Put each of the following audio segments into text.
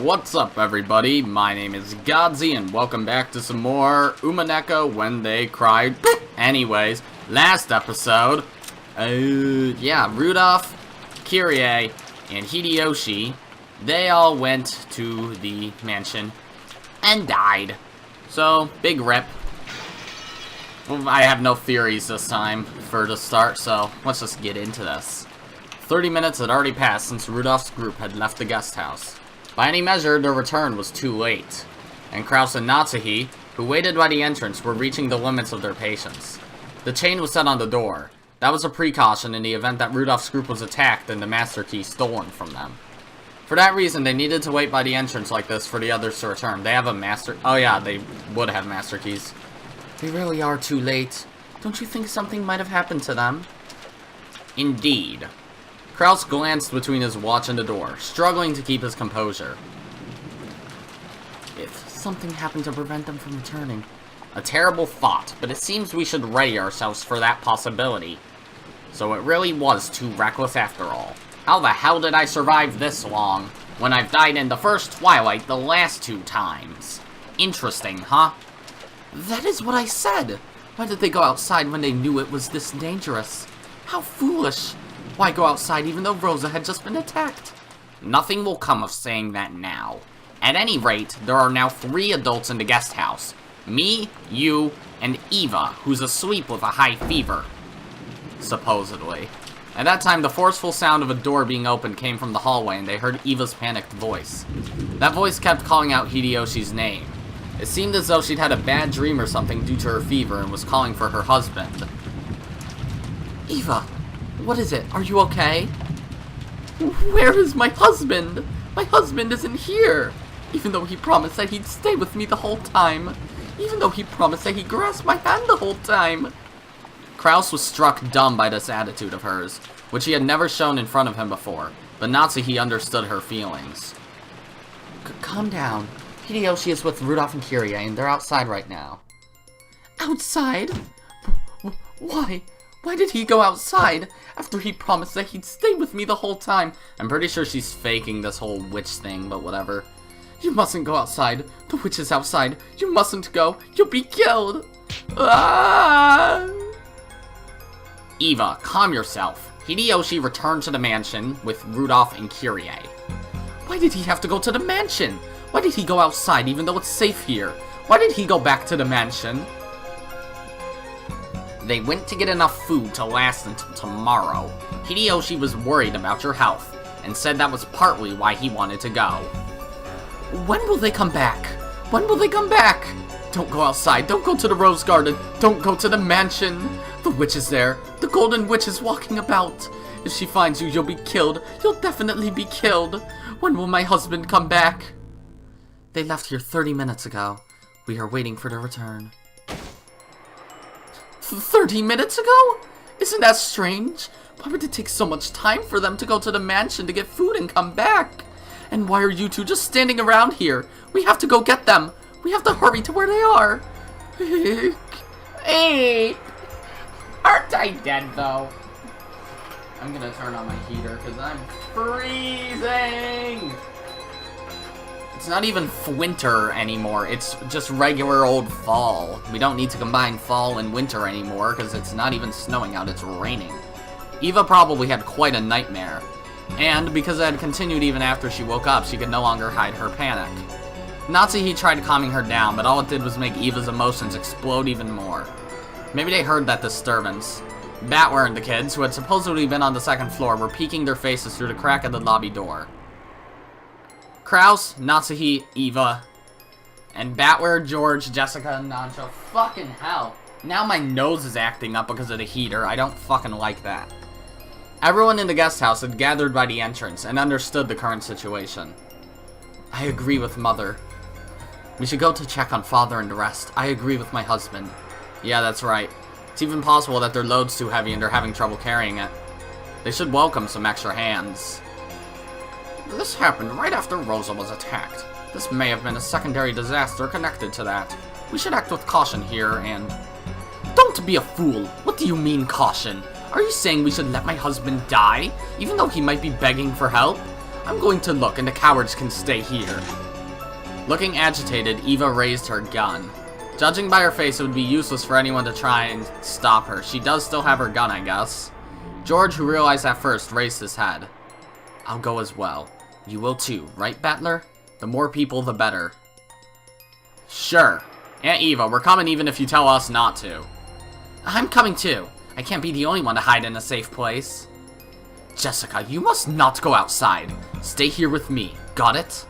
What's up, everybody? My name is Godzi, and welcome back to some more Umineko When They Cry. Anyways, last episode, Rudolph, Kyrie, and Hideyoshi, they all went to the mansion and died. So, big rip. I have no theories this time for the start, so let's just get into this. 30 minutes had already passed since Rudolph's group had left the guest house. By any measure, their return was too late, and Kraus and Natsuhi, who waited by the entrance, were reaching the limits of their patience. The chain was set on the door. That was a precaution in the event that Rudolph's group was attacked and the master key stolen from them. For that reason, they needed to wait by the entrance like this for the others to return. They have a master... Oh yeah, they would have master keys. They really are too late. Don't you think something might have happened to them? Indeed. Kraus glanced between his watch and the door, struggling to keep his composure. If something happened to prevent them from returning. A terrible thought, but it seems we should ready ourselves for that possibility. So it really was too reckless after all. How the hell did I survive this long, when I've died in the first twilight the last 2 times? Interesting, huh? That is what I said! Why did they go outside when they knew it was this dangerous? How foolish! Why go outside even though Rosa had just been attacked? Nothing will come of saying that now. At any rate, there are now 3 adults in the guest house. Me, you, and Eva, who's asleep with a high fever. Supposedly. At that time, the forceful sound of a door being opened came from the hallway, and they heard Eva's panicked voice. That voice kept calling out Hideyoshi's name. It seemed as though she'd had a bad dream or something due to her fever and was calling for her husband. Eva! What is it? Are you okay? Where is my husband? My husband isn't here! Even though he promised that he'd stay with me the whole time. Even though he promised that he'd grasp my hand the whole time. Kraus was struck dumb by this attitude of hers, which he had never shown in front of him before, but Natsuhi understood her feelings. Calm down. Hideyoshi is with Rudolph and Kyrie, and they're outside right now. Outside? Why? Why did he go outside, after he promised that he'd stay with me the whole time? I'm pretty sure she's faking this whole witch thing, but whatever. You mustn't go outside. The witch is outside. You mustn't go. You'll be killed. Ah! Eva, calm yourself. Hideyoshi returned to the mansion with Rudolph and Kyrie. Why did he have to go to the mansion? Why did he go outside even though it's safe here? Why did he go back to the mansion? They went to get enough food to last until tomorrow. Hideyoshi was worried about your health, and said that was partly why he wanted to go. When will they come back? When will they come back? Don't go outside, don't go to the rose garden, don't go to the mansion. The witch is there, the golden witch is walking about. If she finds you, you'll be killed. You'll definitely be killed. When will my husband come back? They left here 30 minutes ago. We are waiting for their return. 30 minutes ago? Isn't that strange? Why would it take so much time for them to go to the mansion to get food and come back? And why are you two just standing around here? We have to go get them. We have to hurry to where they are. Hey! Aren't I dead, though? I'm gonna turn on my heater because I'm freezing! It's not even winter anymore, it's just regular old fall. We don't need to combine fall and winter anymore, because it's not even snowing out, it's raining. Eva probably had quite a nightmare. And because it had continued even after she woke up, she could no longer hide her panic. Natsuhi tried calming her down, but all it did was make Eva's emotions explode even more. Maybe they heard that disturbance. Batware and the kids, who had supposedly been on the 2nd floor, were peeking their faces through the crack of the lobby door. Kraus, Natsuhi, Eva, and Batware, George, Jessica, and Nancho. Fucking hell. Now my nose is acting up because of the heater. I don't fucking like that. Everyone in the guest house had gathered by the entrance and understood the current situation. I agree with Mother. We should go to check on Father and the rest. I agree with my husband. Yeah, that's right. It's even possible that their load's too heavy and they're having trouble carrying it. They should welcome some extra hands. This happened right after Rosa was attacked. This may have been a secondary disaster connected to that. We should act with caution here and... Don't be a fool! What do you mean, caution? Are you saying we should let my husband die, even though he might be begging for help? I'm going to look, and the cowards can stay here. Looking agitated, Eva raised her gun. Judging by her face, it would be useless for anyone to try and stop her. She does still have her gun, I guess. George, who realized that first, raised his head. I'll go as well. You will too, right, Battler? The more people, the better. Sure. Aunt Eva, we're coming even if you tell us not to. I'm coming too. I can't be the only one to hide in a safe place. Jessica, you must not go outside. Stay here with me. Got it?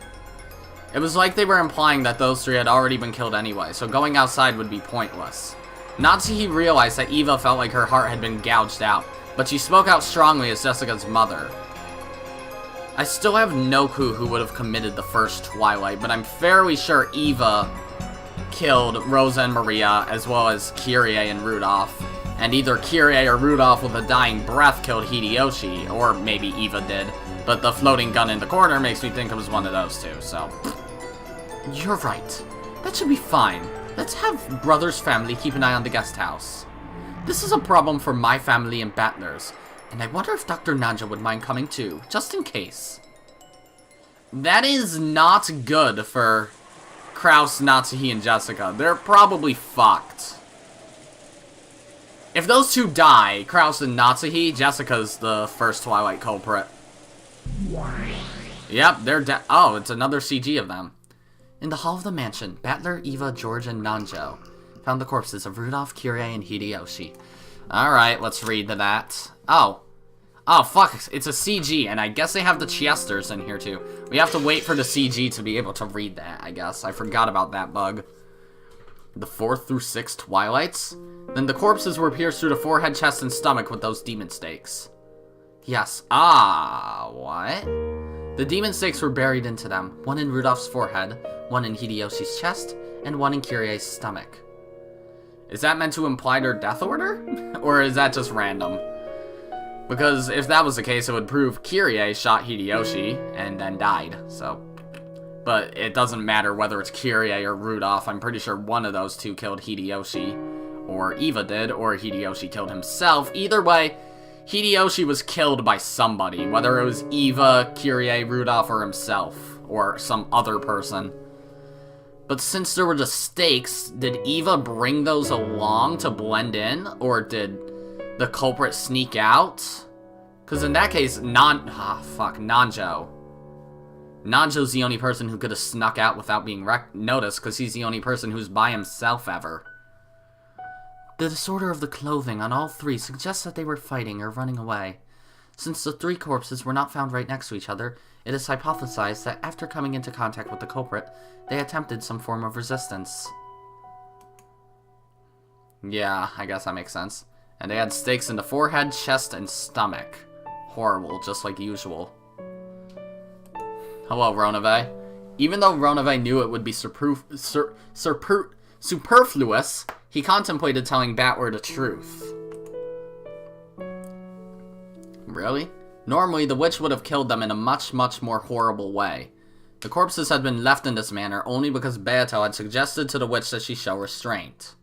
It was like they were implying that those three had already been killed anyway, so going outside would be pointless. Natsuhi realized that Eva felt like her heart had been gouged out, but she spoke out strongly as Jessica's mother. I still have no clue who would have committed the first Twilight, but I'm fairly sure Eva killed Rosa and Maria, as well as Kyrie and Rudolph. And either Kyrie or Rudolph with a dying breath killed Hideyoshi, or maybe Eva did. But the floating gun in the corner makes me think it was one of those two, so... You're right. That should be fine. Let's have Brother's family keep an eye on the guest house. This is a problem for my family and Battler's, and I wonder if Dr. Nanja would mind coming too, just in case. That is not good for Kraus, Natsuhi, and Jessica. They're probably fucked. If those two die, Kraus and Natsuhi, Jessica's the first Twilight culprit. Yep, they're dead. Oh, it's another CG of them. In the hall of the mansion, Battler, Eva, George, and Nanjo found the corpses of Rudolph, Kyrie, and Hideyoshi. Alright, let's read to that. Oh. Oh, fuck, it's a CG, and I guess they have the Chesters in here, too. We have to wait for the CG to be able to read that, I guess. I forgot about that bug. The 4th through 6th Twilights? Then the corpses were pierced through the forehead, chest, and stomach with those demon stakes. Yes. Ah, what? The demon stakes were buried into them. One in Rudolph's forehead, one in Hideyoshi's chest, and one in Kyrie's stomach. Is that meant to imply their death order? Or is that just random? Because if that was the case, it would prove Kyrie shot Hideyoshi and then died, so... But it doesn't matter whether it's Kyrie or Rudolph. I'm pretty sure one of those two killed Hideyoshi. Or Eva did, or Hideyoshi killed himself. Either way, Hideyoshi was killed by somebody. Whether it was Eva, Kyrie, Rudolph, or himself. Or some other person. But since there were the stakes, did Eva bring those along to blend in? Or did the culprit sneak out? Because in that case, Nanjo. Nanjo's the only person who could have snuck out without being noticed, because he's the only person who's by himself ever. The disorder of the clothing on all three suggests that they were fighting or running away. Since the three corpses were not found right next to each other, it is hypothesized that after coming into contact with the culprit, they attempted some form of resistance. Yeah, I guess that makes sense. And they had stakes in the forehead, chest, and stomach. Horrible, just like usual. Hello, Ronave. Even though Ronave knew it would be superfluous, he contemplated telling Battler the truth. Really? Normally, the witch would have killed them in a much, much more horrible way. The corpses had been left in this manner only because Beato had suggested to the witch that she show restraint.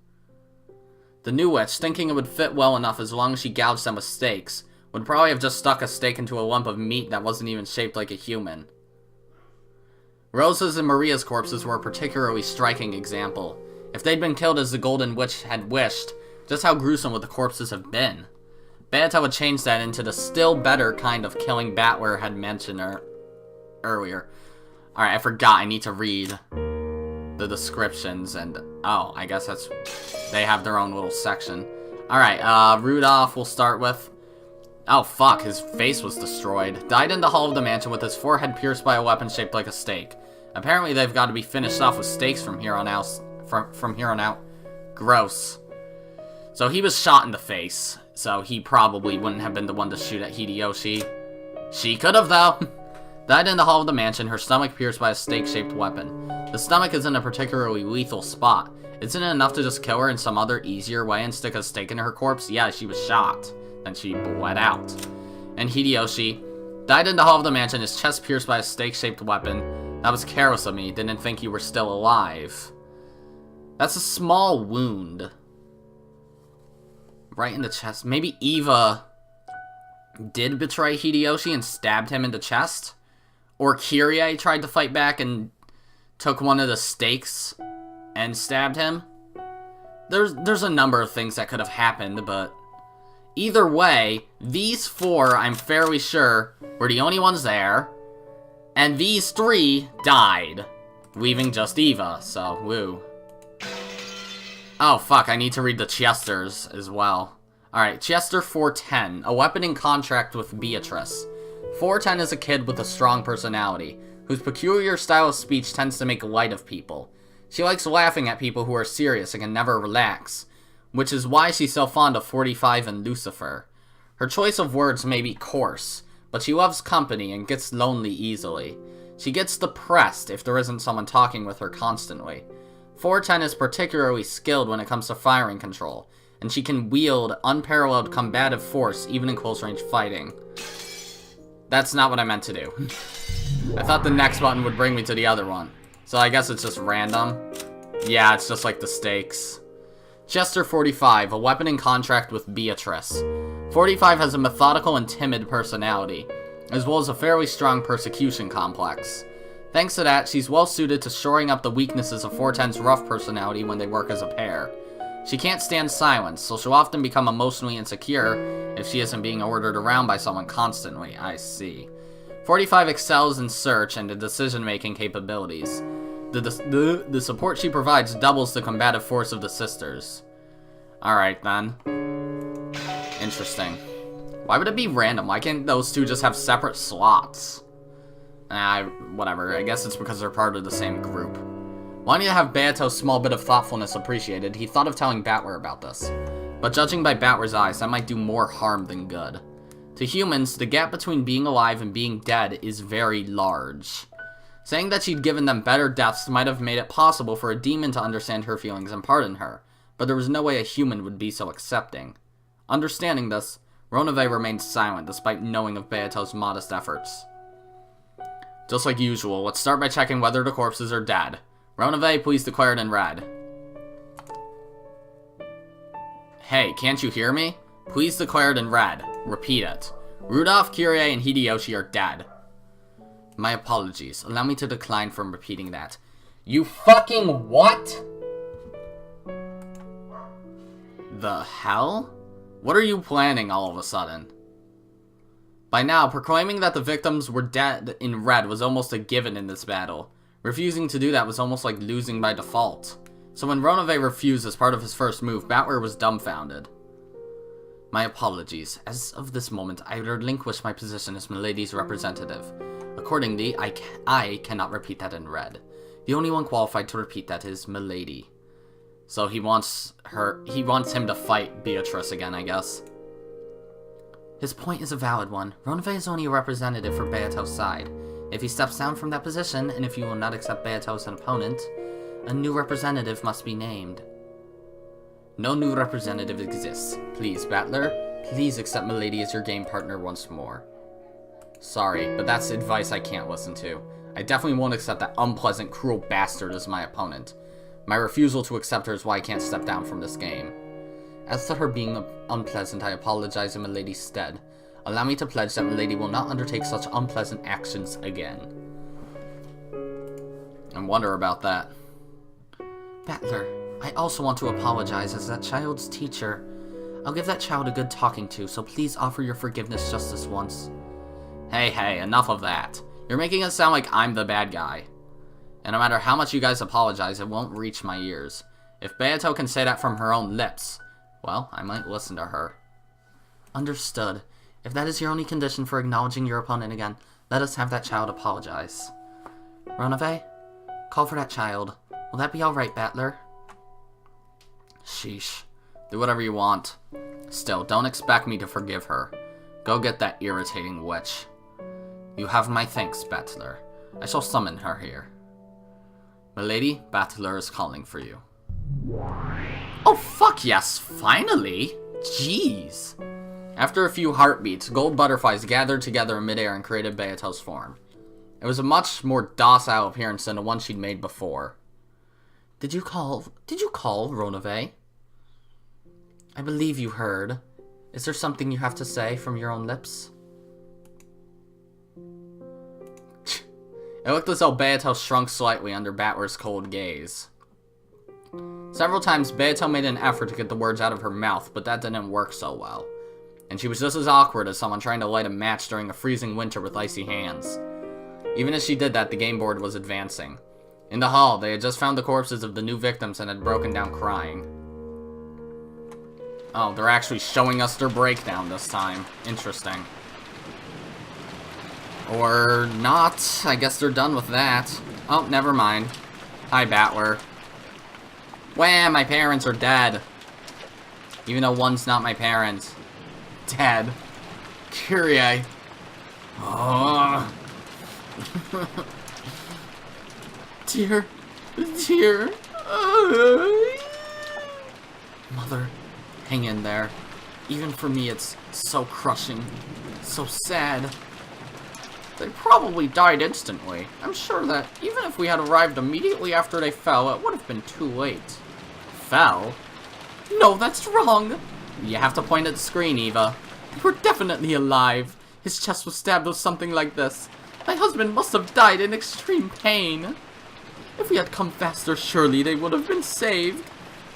The new witch, thinking it would fit well enough as long as she gouged them with stakes, would probably have just stuck a stake into a lump of meat that wasn't even shaped like a human. Rosa's and Maria's corpses were a particularly striking example. If they'd been killed as the Golden Witch had wished, just how gruesome would the corpses have been? Beato would change that into the still better kind of killing Battler had mentioned earlier. Alright, I forgot I need to read the descriptions and... Oh, I guess that's... They have their own little section. Alright, Rudolph we'll start with. Oh, fuck, his face was destroyed. Died in the hall of the mansion with his forehead pierced by a weapon shaped like a stake. Apparently they've got to be finished off with stakes from here on out. From here on out. Gross. So he was shot in the face. So he probably wouldn't have been the one to shoot at Hideyoshi. She could have, though. Died in the hall of the mansion, her stomach pierced by a stake-shaped weapon. The stomach isn't a particularly lethal spot. Isn't it enough to just kill her in some other easier way and stick a stake in her corpse? Yeah, she was shot. Then she bled out. And Hideyoshi died in the hall of the mansion, his chest pierced by a stake-shaped weapon. That was careless of me. Didn't think you were still alive. That's a small wound. Right in the chest. Maybe Eva did betray Hideyoshi and stabbed him in the chest? Or Kyrie tried to fight back and took one of the stakes and stabbed him. There's a number of things that could have happened, but either way, these 4, I'm fairly sure, were the only ones there, and these 3 died, leaving just Eva, so woo. Oh, fuck, I need to read the Chesters as well. Alright, Chester 410, a weapon in contract with Beatrice. 410 is a kid with a strong personality, whose peculiar style of speech tends to make light of people. She likes laughing at people who are serious and can never relax, which is why she's so fond of 45 and Lucifer. Her choice of words may be coarse, but she loves company and gets lonely easily. She gets depressed if there isn't someone talking with her constantly. 410 is particularly skilled when it comes to firing control, and she can wield unparalleled combative force even in close-range fighting. That's not what I meant to do. I thought the next button would bring me to the other one. So I guess it's just random. Yeah, it's just like the stakes. Chester 45, a weapon in contract with Beatrice. 45 has a methodical and timid personality, as well as a fairly strong persecution complex. Thanks to that, she's well suited to shoring up the weaknesses of 410's rough personality when they work as a pair. She can't stand silence, so she'll often become emotionally insecure if she isn't being ordered around by someone constantly. I see. 45 excels in search and in decision-making capabilities. The support she provides doubles the combative force of the sisters. Alright, then. Interesting. Why would it be random? Why can't those 2 just have separate slots? Whatever. I guess it's because they're part of the same group. Wanting to have Beato's small bit of thoughtfulness appreciated, he thought of telling Battler about this. But judging by Battler's eyes, that might do more harm than good. To humans, the gap between being alive and being dead is very large. Saying that she'd given them better deaths might have made it possible for a demon to understand her feelings and pardon her, but there was no way a human would be so accepting. Understanding this, Ronove remained silent despite knowing of Beato's modest efforts. Just like usual, let's start by checking whether the corpses are dead. Ronove, please declare it in red. Hey, can't you hear me? Please declare it in red. Repeat it. Rudolph, Kyrie, and Hideyoshi are dead. My apologies. Allow me to decline from repeating that. You fucking what? The hell? What are you planning all of a sudden? By now, proclaiming that the victims were dead in red was almost a given in this battle. Refusing to do that was almost like losing by default. So when Ronove refused as part of his first move, Battler was dumbfounded. My apologies. As of this moment, I relinquish my position as Milady's representative. Accordingly, I cannot repeat that in red. The only one qualified to repeat that is Milady. So he wants him to fight Beatrice again, I guess. His point is a valid one. Ronove is only a representative for Beato's side. If he steps down from that position, and if you will not accept Beato as an opponent, a new representative must be named. No new representative exists. Please, Battler, please accept Milady as your game partner once more. Sorry, but that's advice I can't listen to. I definitely won't accept that unpleasant, cruel bastard as my opponent. My refusal to accept her is why I can't step down from this game. As to her being unpleasant, I apologize in Milady's stead. Allow me to pledge that Milady will not undertake such unpleasant actions again. I wonder about that. Battler, I also want to apologize as that child's teacher. I'll give that child a good talking to, so please offer your forgiveness just this once. Hey, enough of that. You're making it sound like I'm the bad guy. And no matter how much you guys apologize, it won't reach my ears. If Beato can say that from her own lips, well, I might listen to her. Understood. If that is your only condition for acknowledging your opponent again, let us have that child apologize. Ronove, call for that child. Will that be alright, Battler? Sheesh. Do whatever you want. Still, don't expect me to forgive her. Go get that irritating witch. You have my thanks, Battler. I shall summon her here. Milady, Battler is calling for you. Oh, fuck yes, finally! Jeez. After a few heartbeats, gold butterflies gathered together in midair and created Beato's form. It was a much more docile appearance than the one she'd made before. Did you call, Ronove? I believe you heard. Is there something you have to say from your own lips? It looked as though Beato shrunk slightly under Battler's cold gaze. Several times, Beato made an effort to get the words out of her mouth, but that didn't work so well. And she was just as awkward as someone trying to light a match during a freezing winter with icy hands. Even as she did that, the game board was advancing. In the hall, they had just found the corpses of the new victims and had broken down crying. Oh, they're actually showing us their breakdown this time. Interesting. Or not. I guess they're done with that. Oh, never mind. Hi, Battler. Wham! My parents are dead. Even though one's not my parents. Dead. Kyrie. Oh. Dear. Dear. Mother, hang in there. Even for me, it's so crushing. So sad. They probably died instantly. I'm sure that even if we had arrived immediately after they fell, it would have been too late. Fell? No, that's wrong. You have to point at the screen, Eva. They were definitely alive. His chest was stabbed with something like this. My husband must have died in extreme pain. If we had come faster, surely they would have been saved.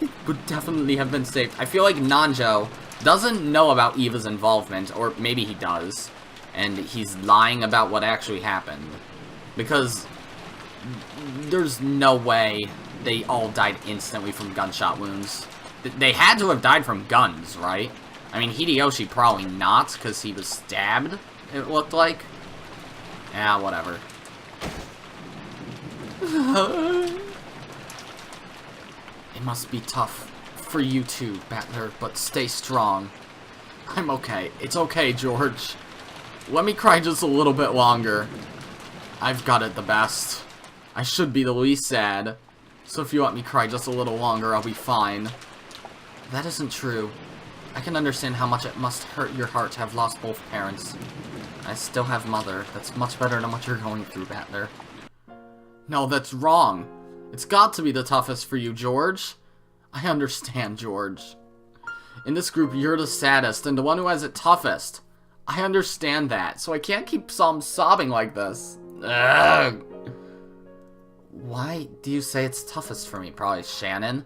They would definitely have been saved. I feel like Nanjo doesn't know about Eva's involvement, or maybe he does. And he's lying about what actually happened. Because there's no way they all died instantly from gunshot wounds. They had to have died from guns, right? I mean, Hideyoshi probably not, because he was stabbed, it looked like. Yeah, whatever. It must be tough for you too, Battler, but stay strong. I'm okay. It's okay, George. Let me cry just a little bit longer. I've got it the best. I should be the least sad. So if you let me cry just a little longer, I'll be fine. That isn't true. I can understand how much it must hurt your heart to have lost both parents. I still have Mother. That's much better than what you're going through, Battler. No, that's wrong. It's got to be the toughest for you, George. I understand, George. In this group, you're the saddest and the one who has it toughest. I understand that, so I can't keep sobbing like this. Ugh. Why do you say it's toughest for me? Probably Shannon.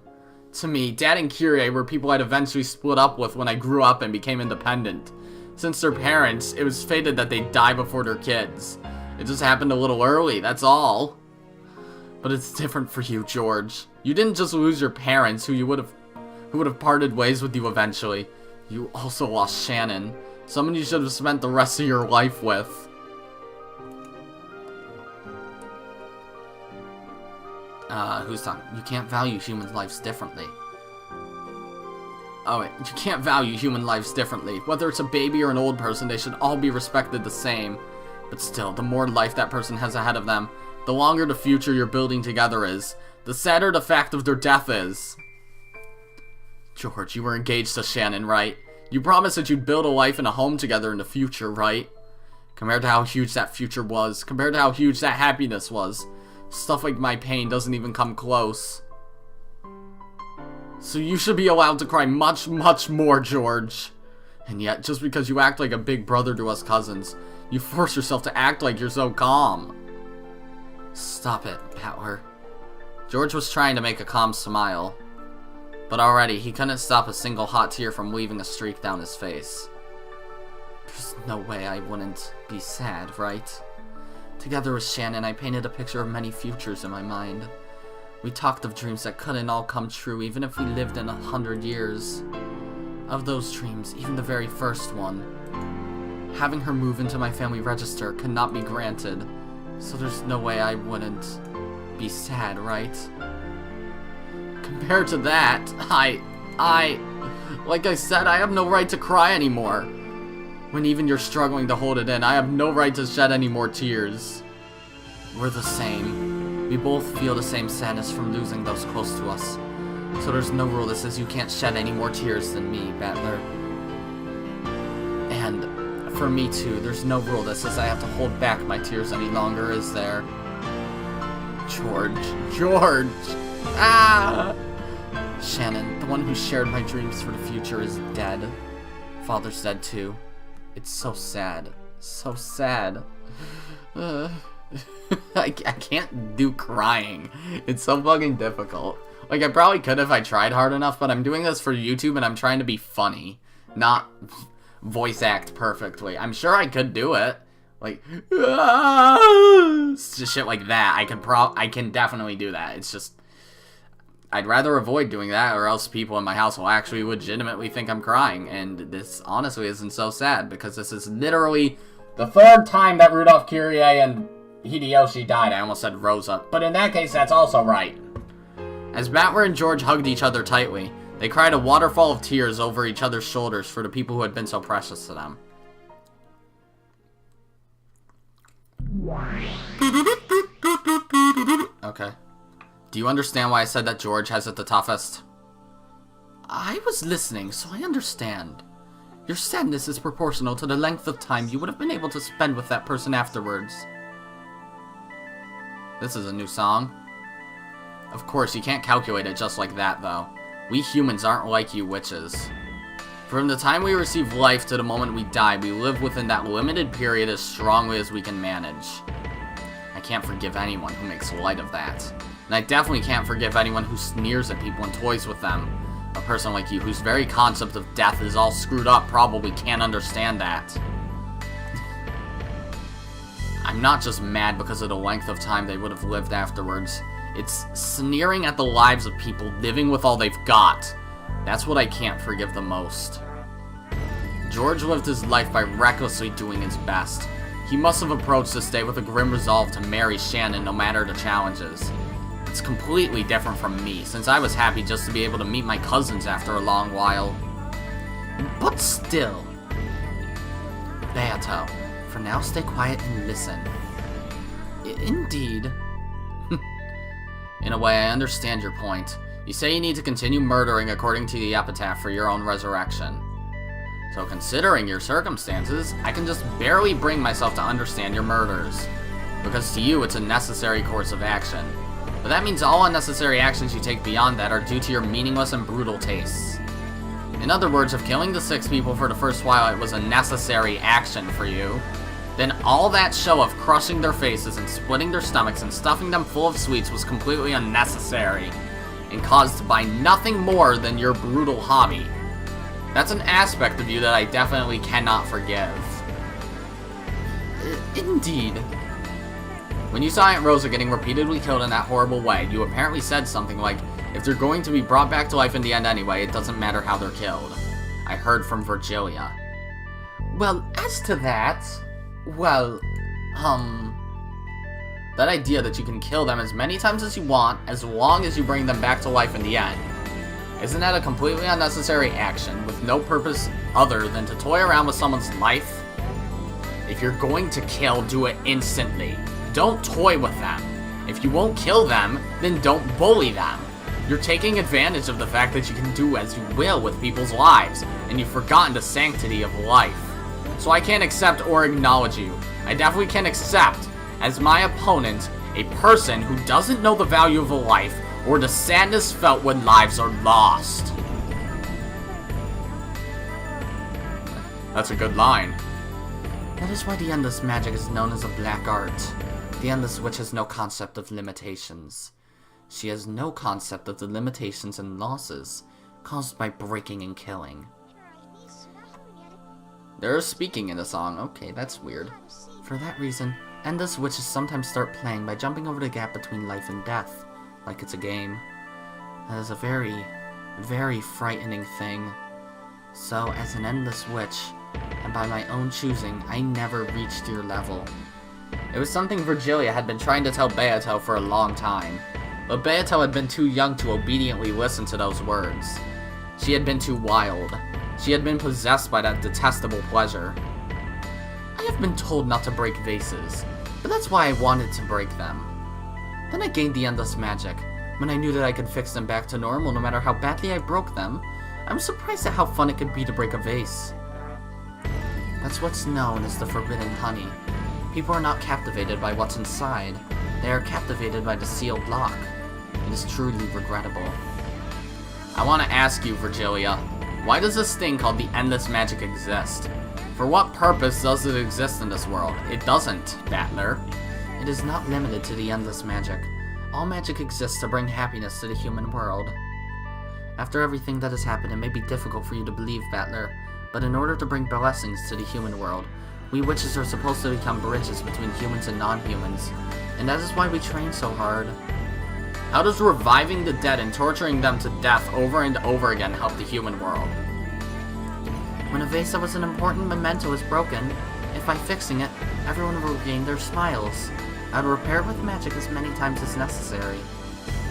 To me, Dad and Kyrie were people I'd eventually split up with when I grew up and became independent. Since their parents, it was fated that they'd die before their kids. It just happened a little early, that's all. But it's different for you, George. You didn't just lose your parents, who would have parted ways with you eventually. You also lost Shannon. Someone you should have spent the rest of your life with. Who's talking? You can't value human lives differently. Oh wait, you can't value human lives differently. Whether it's a baby or an old person, they should all be respected the same. But still, the more life that person has ahead of them, the longer the future you're building together is, the sadder the fact of their death is. George, you were engaged to Shannon, right? You promised that you'd build a life and a home together in the future, right? Compared to how huge that future was, compared to how huge that happiness was, stuff like my pain doesn't even come close. So you should be allowed to cry much, much more, George. And yet, just because you act like a big brother to us cousins, you force yourself to act like you're so calm. Stop it, Battler. George was trying to make a calm smile. But already, he couldn't stop a single hot tear from weaving a streak down his face. There's no way I wouldn't be sad, right? Together with Shannon, I painted a picture of many futures in my mind. We talked of dreams that couldn't all come true, even if we lived in 100 years. Of those dreams, even the very first one, having her move into my family register could not be granted. So there's no way I wouldn't be sad, right? Compared to that, like I said, I have no right to cry anymore. When even you're struggling to hold it in, I have no right to shed any more tears. We're the same. We both feel the same sadness from losing those close to us. So there's no rule that says you can't shed any more tears than me, Battler. And for me too, there's no rule that says I have to hold back my tears any longer, is there? George! Ah! Shannon, the one who shared my dreams for the future, is dead. Father's dead too. It's so sad. So sad. I can't do crying. It's so fucking difficult. Like, I probably could if I tried hard enough, but I'm doing this for YouTube and I'm trying to be funny, not voice act perfectly. I'm sure I could do it. Like, just shit like that. I can definitely do that. It's just, I'd rather avoid doing that, or else people in my house will actually legitimately think I'm crying. And this honestly isn't so sad, because this is literally the third time that Rudolph, Kyrie, and Hideyoshi died. I almost said Rosa, but in that case, that's also right. As Batler and George hugged each other tightly, they cried a waterfall of tears over each other's shoulders for the people who had been so precious to them. Okay. Do you understand why I said that George has it the toughest? I was listening, so I understand. Your sadness is proportional to the length of time you would have been able to spend with that person afterwards. This is a new song. Of course, you can't calculate it just like that, though. We humans aren't like you witches. From the time we receive life to the moment we die, we live within that limited period as strongly as we can manage. I can't forgive anyone who makes light of that. And I definitely can't forgive anyone who sneers at people and toys with them. A person like you, whose very concept of death is all screwed up, probably can't understand that. I'm not just mad because of the length of time they would have lived afterwards. It's sneering at the lives of people living with all they've got. That's what I can't forgive the most. George lived his life by recklessly doing his best. He must have approached this day with a grim resolve to marry Shannon no matter the challenges. It's completely different from me, since I was happy just to be able to meet my cousins after a long while. But still. Beato, for now stay quiet and listen. Indeed. In a way, I understand your point. You say you need to continue murdering according to the epitaph for your own resurrection. So considering your circumstances, I can just barely bring myself to understand your murders. Because to you, it's a necessary course of action. But that means all unnecessary actions you take beyond that are due to your meaningless and brutal tastes. In other words, if killing the 6 people for the first twilight was a necessary action for you, then all that show of crushing their faces and splitting their stomachs and stuffing them full of sweets was completely unnecessary, and caused by nothing more than your brutal hobby. That's an aspect of you that I definitely cannot forgive. Indeed. When you saw Aunt Rosa getting repeatedly killed in that horrible way, you apparently said something like, if they're going to be brought back to life in the end anyway, it doesn't matter how they're killed. I heard from Virgilia. Well, as to that... Well, that idea that you can kill them as many times as you want, as long as you bring them back to life in the end. Isn't that a completely unnecessary action, with no purpose other than to toy around with someone's life? If you're going to kill, do it instantly. Don't toy with them. If you won't kill them, then don't bully them. You're taking advantage of the fact that you can do as you will with people's lives, and you've forgotten the sanctity of life. So I can't accept or acknowledge you. I definitely can't accept, as my opponent, a person who doesn't know the value of a life or the sadness felt when lives are lost. That's a good line. That is why the Endless Magic is known as a black art. The Endless Witch has no concept of limitations. She has no concept of the limitations and losses caused by breaking and killing. There is speaking in the song. Okay, that's weird. For that reason, Endless Witches sometimes start playing by jumping over the gap between life and death, like it's a game. That is a very, very frightening thing. So, as an Endless Witch, and by my own choosing, I never reached your level. It was something Virgilia had been trying to tell Beato for a long time, but Beato had been too young to obediently listen to those words. She had been too wild. She had been possessed by that detestable pleasure. I have been told not to break vases, but that's why I wanted to break them. Then I gained the Endless Magic. When I knew that I could fix them back to normal no matter how badly I broke them, I'm surprised at how fun it could be to break a vase. That's what's known as the forbidden honey. People are not captivated by what's inside. They are captivated by the sealed lock. It is truly regrettable. I want to ask you, Virgilia, why does this thing called the Endless Magic exist? For what purpose does it exist in this world? It doesn't, Battler. It is not limited to the endless magic. All magic exists to bring happiness to the human world. After everything that has happened, it may be difficult for you to believe, Battler, but in order to bring blessings to the human world, we witches are supposed to become bridges between humans and non-humans, and that is why we train so hard. How does reviving the dead and torturing them to death over and over again help the human world? When a vase that was an important memento is broken, if by fixing it, everyone will regain their smiles. I would repair it with magic as many times as necessary.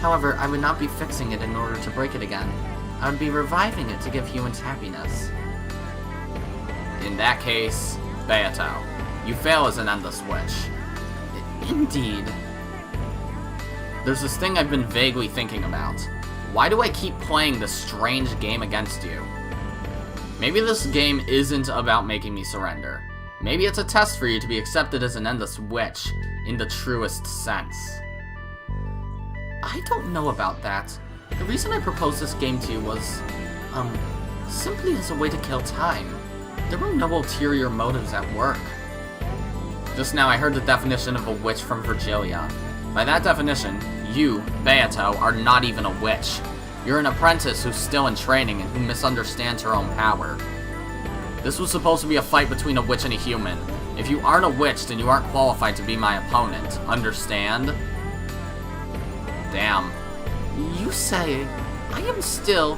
However, I would not be fixing it in order to break it again. I would be reviving it to give humans happiness. In that case, Beato, you fail as an endless witch. Indeed. There's this thing I've been vaguely thinking about. Why do I keep playing this strange game against you? Maybe this game isn't about making me surrender. Maybe it's a test for you to be accepted as an endless witch, in the truest sense. I don't know about that. The reason I proposed this game to you was, simply as a way to kill time. There were no ulterior motives at work. Just now I heard the definition of a witch from Virgilia. By that definition, you, Beato, are not even a witch. You're an apprentice who's still in training and who misunderstands her own power. This was supposed to be a fight between a witch and a human. If you aren't a witch, then you aren't qualified to be my opponent. Understand? Damn. You say I am still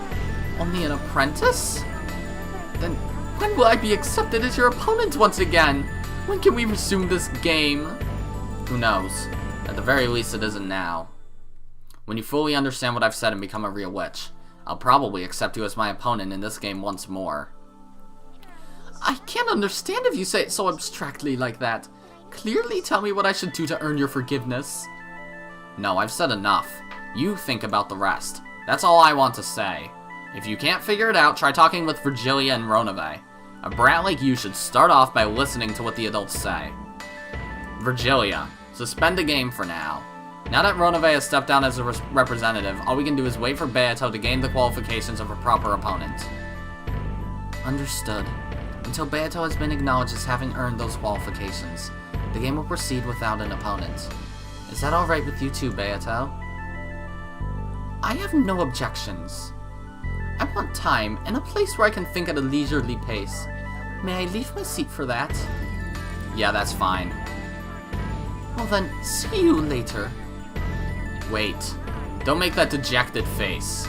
only an apprentice? Then when will I be accepted as your opponent once again? When can we resume this game? Who knows? At the very least, it isn't now. When you fully understand what I've said and become a real witch, I'll probably accept you as my opponent in this game once more. I can't understand if you say it so abstractly like that. Clearly tell me what I should do to earn your forgiveness. No, I've said enough. You think about the rest. That's all I want to say. If you can't figure it out, try talking with Virgilia and Ronove. A brat like you should start off by listening to what the adults say. Virgilia, suspend the game for now. Now that Ronove has stepped down as a representative, all we can do is wait for Beato to gain the qualifications of a proper opponent. Understood. Until Beato has been acknowledged as having earned those qualifications, the game will proceed without an opponent. Is that alright with you too, Beato? I have no objections. I want time and a place where I can think at a leisurely pace. May I leave my seat for that? Yeah, that's fine. Well then, see you later. Wait. Don't make that dejected face.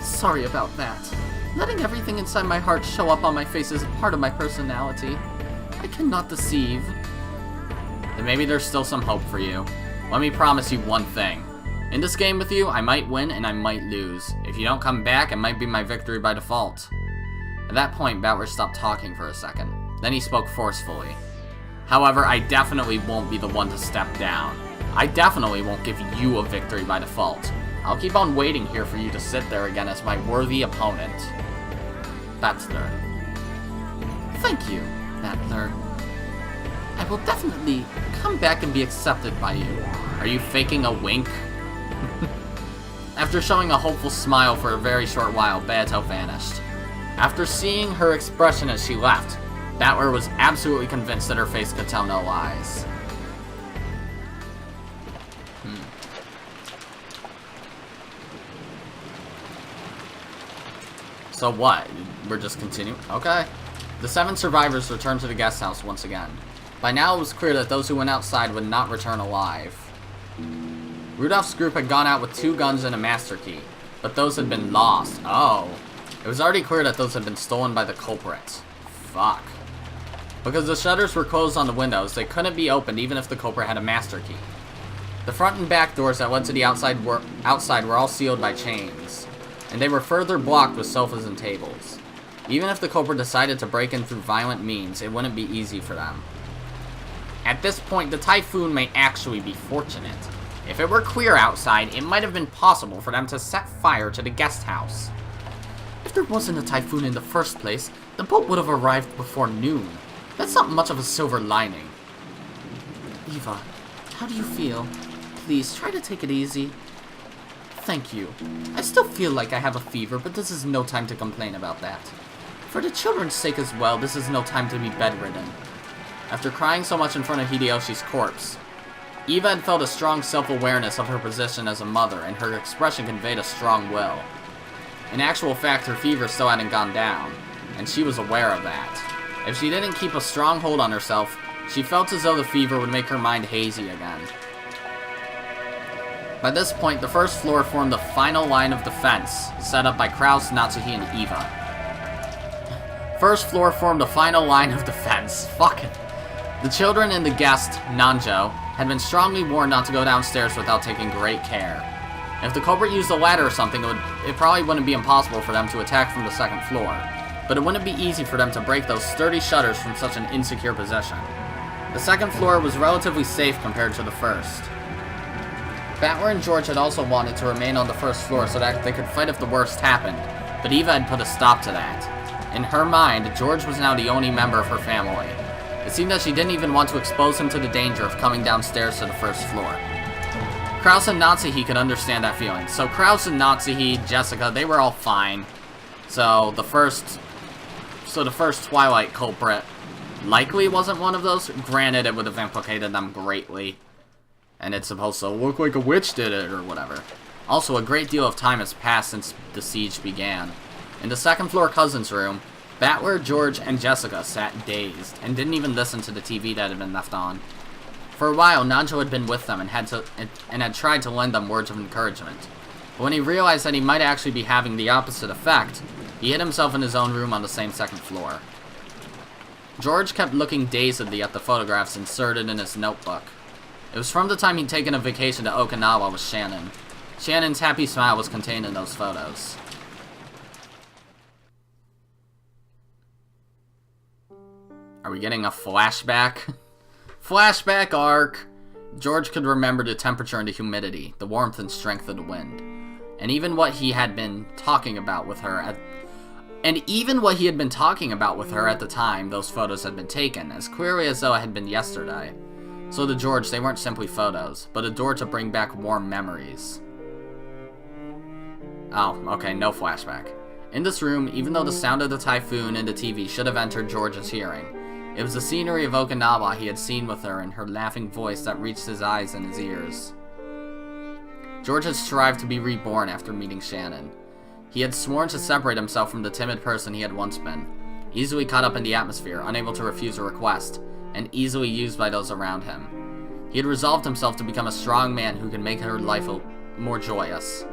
Sorry about that. Letting everything inside my heart show up on my face is part of my personality. I cannot deceive. Then maybe there's still some hope for you. Let me promise you one thing. In this game with you, I might win and I might lose. If you don't come back, it might be my victory by default. At that point, Battler stopped talking for a second. Then he spoke forcefully. However, I definitely won't be the one to step down. I definitely won't give you a victory by default. I'll keep on waiting here for you to sit there again as my worthy opponent. Battler. Thank you, Battler. I will definitely come back and be accepted by you. Are you faking a wink? After showing a hopeful smile for a very short while, Beato vanished. After seeing her expression as she left, Battler was absolutely convinced that her face could tell no lies. So what? We're just continuing? Okay. The 7 survivors returned to the guest house once again. By now it was clear that those who went outside would not return alive. Rudolph's group had gone out with 2 guns and a master key, but those had been lost. Oh. It was already clear that those had been stolen by the culprit. Fuck. Because the shutters were closed on the windows, they couldn't be opened even if the culprit had a master key. The front and back doors that led to the outside were all sealed by chains, and they were further blocked with sofas and tables. Even if the culprit decided to break in through violent means, it wouldn't be easy for them. At this point, the typhoon may actually be fortunate. If it were clear outside, it might have been possible for them to set fire to the guest house. If there wasn't a typhoon in the first place, the boat would have arrived before noon. That's not much of a silver lining. Eva, how do you feel? Please, try to take it easy. Thank you. I still feel like I have a fever, but this is no time to complain about that. For the children's sake as well, this is no time to be bedridden. After crying so much in front of Hideyoshi's corpse, Eva had felt a strong self-awareness of her position as a mother, and her expression conveyed a strong will. In actual fact, her fever still hadn't gone down, and she was aware of that. If she didn't keep a strong hold on herself, she felt as though the fever would make her mind hazy again. By this point, the first floor formed the final line of defense, set up by Kraus, Natsuhi, and Eva. First floor formed the final line of defense. Fuck it. The children and the guest, Nanjo, had been strongly warned not to go downstairs without taking great care. If the culprit used a ladder or something, it probably wouldn't be impossible for them to attack from the second floor, but it wouldn't be easy for them to break those sturdy shutters from such an insecure position. The second floor was relatively safe compared to the first. Battler and George had also wanted to remain on the first floor so that they could fight if the worst happened, but Eva had put a stop to that. In her mind, George was now the only member of her family. It seemed that she didn't even want to expose him to the danger of coming downstairs to the first floor. Kraus and Natsuhi could understand that feeling. So Kraus and Natsuhi, Jessica, they were all fine. So the first Twilight culprit likely wasn't one of those. Granted, it would have implicated them greatly. And it's supposed to look like a witch did it, or whatever. Also, a great deal of time has passed since the siege began. In the second floor cousin's room, Battler, George, and Jessica sat dazed, and didn't even listen to the TV that had been left on. For a while, Nanjo had been with them and had tried to lend them words of encouragement. But when he realized that he might actually be having the opposite effect, he hid himself in his own room on the same second floor. George kept looking dazedly at the photographs inserted in his notebook. It was from the time he'd taken a vacation to Okinawa with Shannon. Shannon's happy smile was contained in those photos. Are we getting a flashback? Flashback arc! George could remember the temperature and the humidity, the warmth and strength of the wind. And even what he had been talking about with her at the time those photos had been taken, as clearly as though it had been yesterday. So to George, they weren't simply photos, but a door to bring back warm memories. Oh, okay, no flashback. In this room, even though the sound of the typhoon and the TV should have entered George's hearing, it was the scenery of Okinawa he had seen with her and her laughing voice that reached his eyes and his ears. George had strived to be reborn after meeting Shannon. He had sworn to separate himself from the timid person he had once been, easily caught up in the atmosphere, unable to refuse a request, and easily used by those around him. He had resolved himself to become a strong man who could make her life more joyous.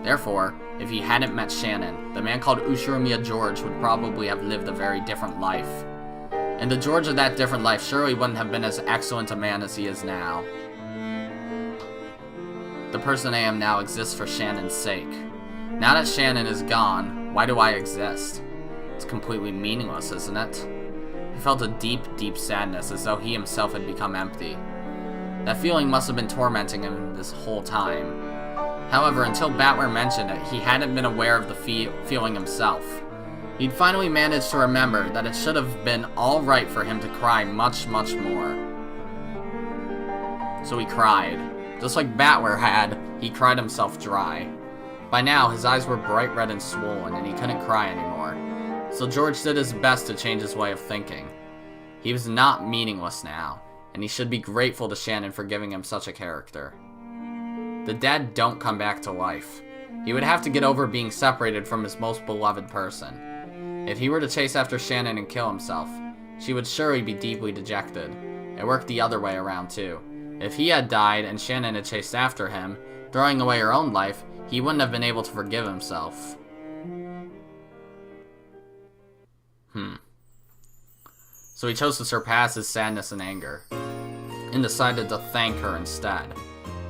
Therefore, if he hadn't met Shannon, the man called Ushiromiyas George would probably have lived a very different life. And the George of that different life surely wouldn't have been as excellent a man as he is now. The person I am now exists for Shannon's sake. Now that Shannon is gone, why do I exist? It's completely meaningless, isn't it? He felt a deep, deep sadness, as though he himself had become empty. That feeling must have been tormenting him this whole time. However, until Battler mentioned it, he hadn't been aware of the feeling himself. He'd finally managed to remember that it should have been alright for him to cry much, much more. So he cried. Just like Battler had, he cried himself dry. By now, his eyes were bright red and swollen, and he couldn't cry anymore. So George did his best to change his way of thinking. He was not meaningless now, and he should be grateful to Shannon for giving him such a character. The dead don't come back to life. He would have to get over being separated from his most beloved person. If he were to chase after Shannon and kill himself, she would surely be deeply dejected. It worked the other way around too. If he had died and Shannon had chased after him, throwing away her own life, he wouldn't have been able to forgive himself. So he chose to surpass his sadness and anger, and decided to thank her instead.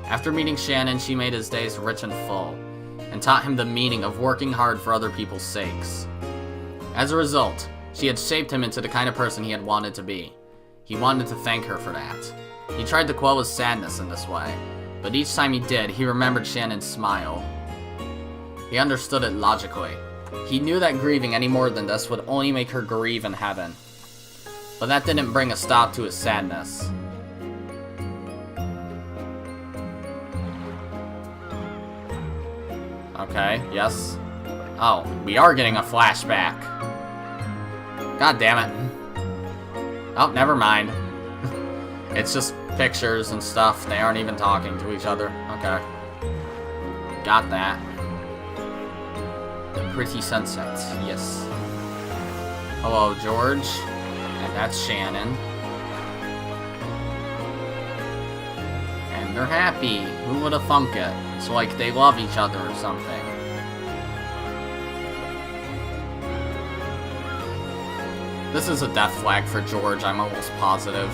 After meeting Shannon, she made his days rich and full, and taught him the meaning of working hard for other people's sakes. As a result, she had shaped him into the kind of person he had wanted to be. He wanted to thank her for that. He tried to quell his sadness in this way, but each time he did, he remembered Shannon's smile. He understood it logically. He knew that grieving any more than this would only make her grieve in heaven. But that didn't bring a stop to his sadness. Okay, yes. Oh, we are getting a flashback. God damn it. Oh, never mind. It's just pictures and stuff. They aren't even talking to each other. Okay. Got that. The pretty sunset. Yes. Hello, George. And that's Shannon. And they're happy. Who would have thunk it? It's like they love each other or something. This is a death flag for George, I'm almost positive.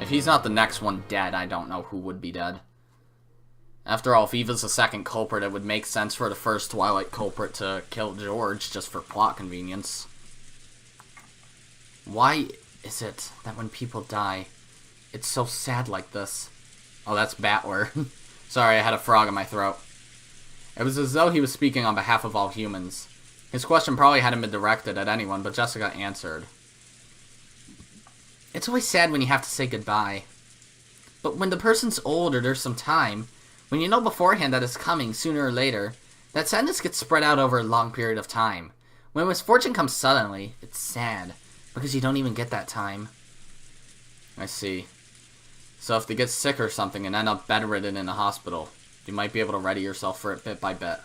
If he's not the next one dead, I don't know who would be dead. After all, if Eva's the second culprit, it would make sense for the first Twilight culprit to kill George, just for plot convenience. Why is it that when people die, it's so sad like this? Oh, that's Battler. Sorry, I had a frog in my throat. It was as though he was speaking on behalf of all humans. His question probably hadn't been directed at anyone, but Jessica answered. It's always sad when you have to say goodbye. But when the person's old or there's some time, when you know beforehand that it's coming sooner or later, that sadness gets spread out over a long period of time. When misfortune comes suddenly, it's sad, because you don't even get that time. I see. So if they get sick or something and end up bedridden in a hospital, you might be able to ready yourself for it bit by bit.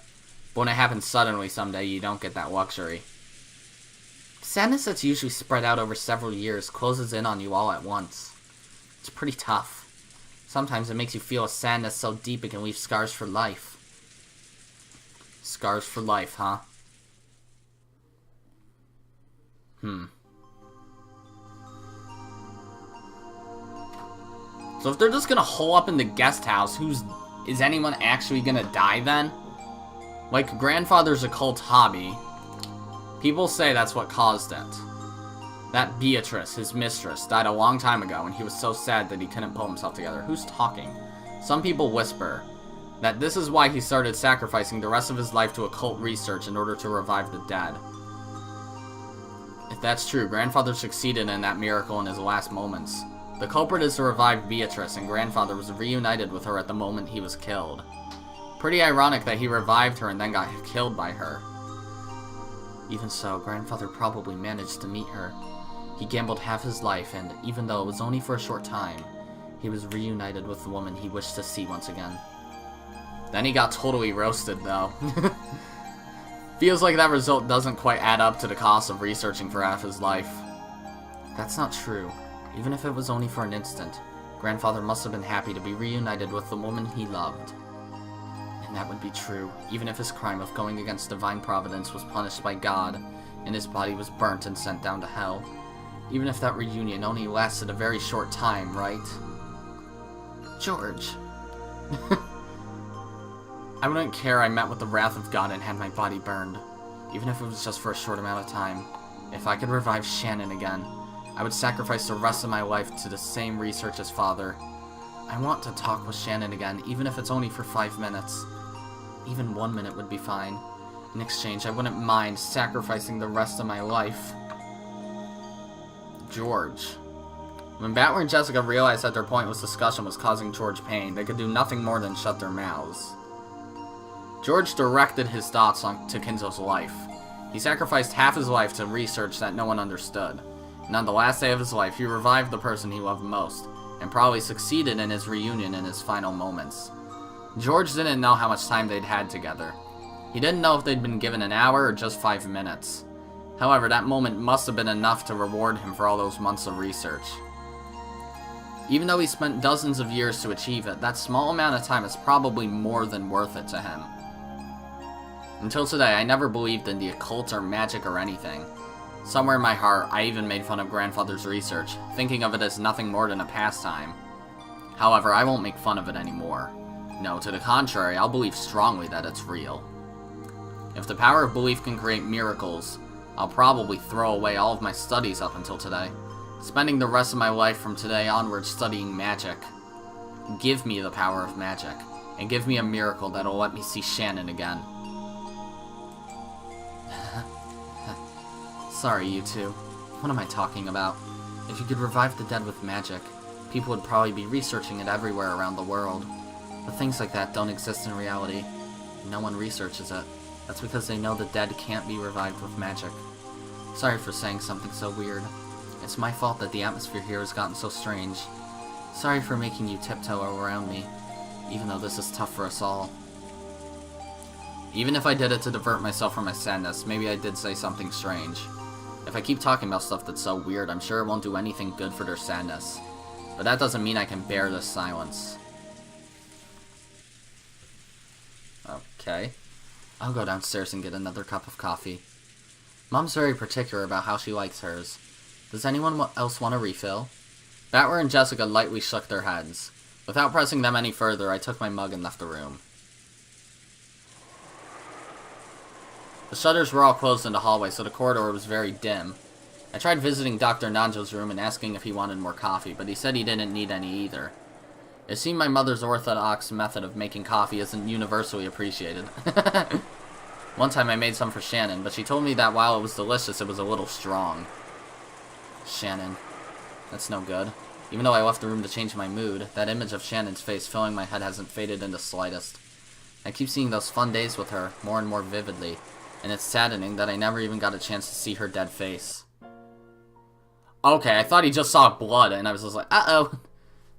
But when it happens suddenly someday, you don't get that luxury. Sadness that's usually spread out over several years closes in on you all at once. It's pretty tough. Sometimes it makes you feel a sadness so deep it can leave scars for life. Scars for life, huh? So if they're just gonna hole up in the guest house, is anyone actually gonna die then? Like grandfather's occult hobby, people say that's what caused it. That Beatrice, his mistress, died a long time ago and he was so sad that he couldn't pull himself together. Who's talking? Some people whisper that this is why he started sacrificing the rest of his life to occult research in order to revive the dead. If that's true, grandfather succeeded in that miracle in his last moments. The culprit is to revive Beatrice, and grandfather was reunited with her at the moment he was killed. Pretty ironic that he revived her and then got killed by her. Even so, grandfather probably managed to meet her. He gambled half his life, and even though it was only for a short time, he was reunited with the woman he wished to see once again. Then he got totally roasted, though. Feels like that result doesn't quite add up to the cost of researching for half his life. That's not true. Even if it was only for an instant, grandfather must have been happy to be reunited with the woman he loved. And that would be true, even if his crime of going against divine providence was punished by God, and his body was burnt and sent down to hell. Even if that reunion only lasted a very short time, right? George. I wouldn't care I met with the wrath of God and had my body burned, even if it was just for a short amount of time. If I could revive Shannon again, I would sacrifice the rest of my life to the same research as father. I want to talk with Shannon again, even if it's only for 5 minutes. Even 1 minute would be fine. In exchange, I wouldn't mind sacrificing the rest of my life. George. When Battler and Jessica realized that their pointless discussion was causing George pain, they could do nothing more than shut their mouths. George directed his thoughts to Kinzo's life. He sacrificed half his life to research that no one understood. And on the last day of his life, he revived the person he loved most, and probably succeeded in his reunion in his final moments. George didn't know how much time they'd had together. He didn't know if they'd been given an hour or just 5 minutes. However, that moment must have been enough to reward him for all those months of research. Even though he spent dozens of years to achieve it, that small amount of time is probably more than worth it to him. Until today, I never believed in the occult or magic or anything. Somewhere in my heart, I even made fun of grandfather's research, thinking of it as nothing more than a pastime. However, I won't make fun of it anymore. No, to the contrary, I'll believe strongly that it's real. If the power of belief can create miracles, I'll probably throw away all of my studies up until today, spending the rest of my life from today onward studying magic. Give me the power of magic, and give me a miracle that'll let me see Shannon again. Sorry, you two. What am I talking about? If you could revive the dead with magic, people would probably be researching it everywhere around the world. But things like that don't exist in reality. No one researches it. That's because they know the dead can't be revived with magic. Sorry for saying something so weird. It's my fault that the atmosphere here has gotten so strange. Sorry for making you tiptoe around me, even though this is tough for us all. Even if I did it to divert myself from my sadness, maybe I did say something strange. If I keep talking about stuff that's so weird, I'm sure it won't do anything good for their sadness. But that doesn't mean I can bear this silence. Okay. I'll go downstairs and get another cup of coffee. Mom's very particular about how she likes hers. Does anyone else want a refill? Batwer and Jessica lightly shook their heads. Without pressing them any further, I took my mug and left the room. The shutters were all closed in the hallway, so the corridor was very dim. I tried visiting Dr. Nanjo's room and asking if he wanted more coffee, but he said he didn't need any either. It seemed my mother's orthodox method of making coffee isn't universally appreciated. One time I made some for Shannon, but she told me that while it was delicious, it was a little strong. Shannon. That's no good. Even though I left the room to change my mood, that image of Shannon's face filling my head hasn't faded in the slightest. I keep seeing those fun days with her, more and more vividly. And it's saddening that I never even got a chance to see her dead face. Okay, I thought he just saw blood, and I was just like, uh-oh.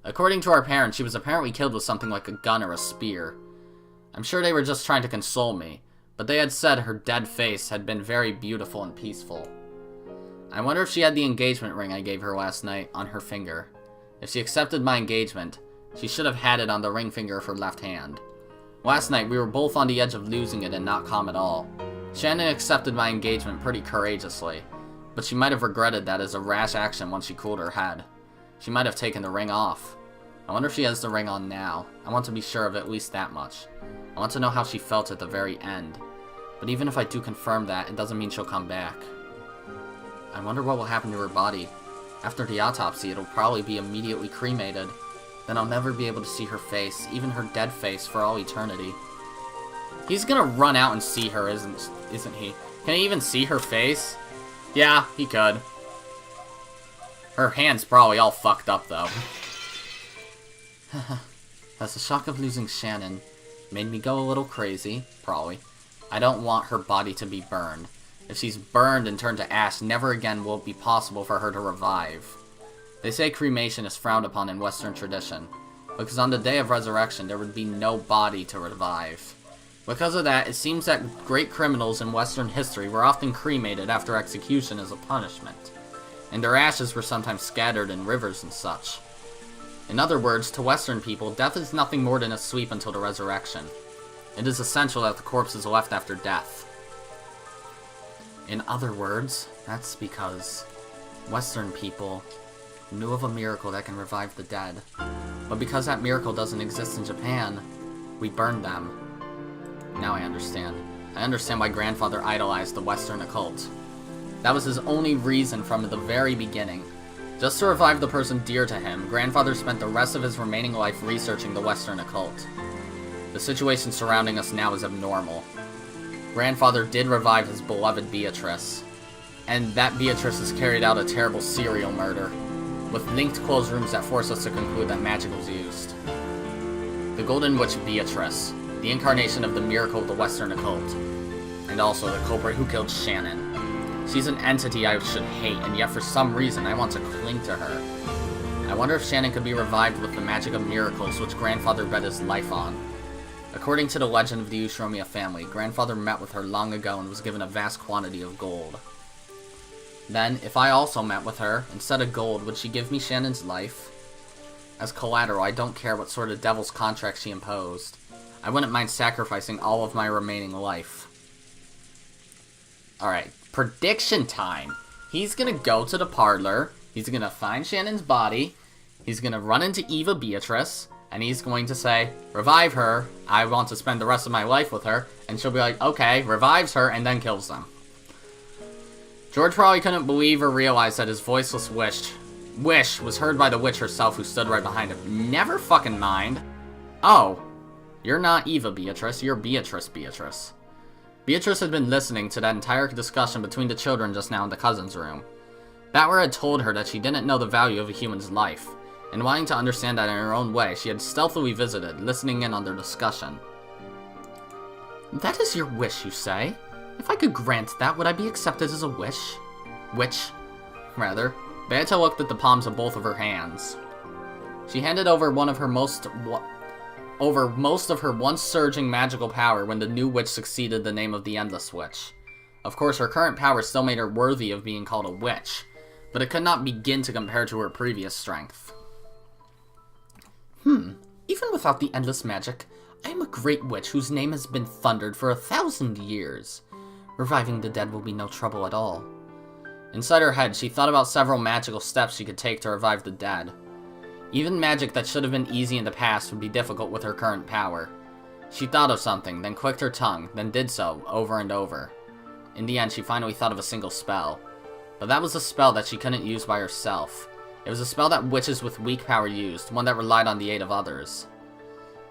According to our parents, she was apparently killed with something like a gun or a spear. I'm sure they were just trying to console me, but they had said her dead face had been very beautiful and peaceful. I wonder if she had the engagement ring I gave her last night on her finger. If she accepted my engagement, she should have had it on the ring finger of her left hand. Last night, we were both on the edge of losing it and not calm at all. Shannon accepted my engagement pretty courageously, but she might have regretted that as a rash action once she cooled her head. She might have taken the ring off. I wonder if she has the ring on now. I want to be sure of at least that much. I want to know how she felt at the very end. But even if I do confirm that, it doesn't mean she'll come back. I wonder what will happen to her body. After the autopsy, it'll probably be immediately cremated. Then I'll never be able to see her face, even her dead face, for all eternity. He's gonna run out and see her, isn't he? Can he even see her face? Yeah, he could. Her hand's probably all fucked up, though. As the shock of losing Shannon made me go a little crazy, probably, I don't want her body to be burned. If she's burned and turned to ash, never again will it be possible for her to revive. They say cremation is frowned upon in Western tradition, because on the day of resurrection there would be no body to revive. Because of that, it seems that great criminals in Western history were often cremated after execution as a punishment, and their ashes were sometimes scattered in rivers and such. In other words, to Western people, death is nothing more than a sweep until the resurrection. It is essential that the corpse is left after death. In other words, that's because Western people knew of a miracle that can revive the dead, but because that miracle doesn't exist in Japan, we burned them. Now I understand. I understand why Grandfather idolized the Western occult. That was his only reason from the very beginning. Just to revive the person dear to him, Grandfather spent the rest of his remaining life researching the Western occult. The situation surrounding us now is abnormal. Grandfather did revive his beloved Beatrice, and that Beatrice has carried out a terrible serial murder, with linked closed rooms that force us to conclude that magic was used. The Golden Witch Beatrice, the incarnation of the miracle of the Western occult, and also the culprit who killed Shannon. She's an entity I should hate, and yet for some reason I want to cling to her. I wonder if Shannon could be revived with the magic of miracles which Grandfather bet his life on. According to the legend of the Ushiromiyas family, Grandfather met with her long ago and was given a vast quantity of gold. Then, if I also met with her, instead of gold, would she give me Shannon's life? As collateral, I don't care what sort of devil's contract she imposed. I wouldn't mind sacrificing all of my remaining life. Alright, prediction time. He's gonna go to the parlor, he's gonna find Shannon's body, he's gonna run into Eva Beatrice, and he's going to say, revive her, I want to spend the rest of my life with her, and she'll be like, okay, revives her, and then kills them. George probably couldn't believe or realize that his voiceless wish was heard by the witch herself who stood right behind him. Never fucking mind. Oh. You're not Eva Beatrice, you're Beatrice. Beatrice had been listening to that entire discussion between the children just now in the cousin's room. Batwer had told her that she didn't know the value of a human's life, and wanting to understand that in her own way, she had stealthily visited, listening in on their discussion. That is your wish, you say? If I could grant that, would I be accepted as a witch? Beata looked at the palms of both of her hands. She handed over most of her once surging magical power when the new witch succeeded the name of the Endless Witch. Of course, her current power still made her worthy of being called a witch, but it could not begin to compare to her previous strength. Even without the endless magic, I am a great witch whose name has been thundered for 1,000 years. Reviving the dead will be no trouble at all. Inside her head, she thought about several magical steps she could take to revive the dead. Even magic that should have been easy in the past would be difficult with her current power. She thought of something, then clicked her tongue, then did so, over and over. In the end, she finally thought of a single spell. But that was a spell that she couldn't use by herself. It was a spell that witches with weak power used, one that relied on the aid of others.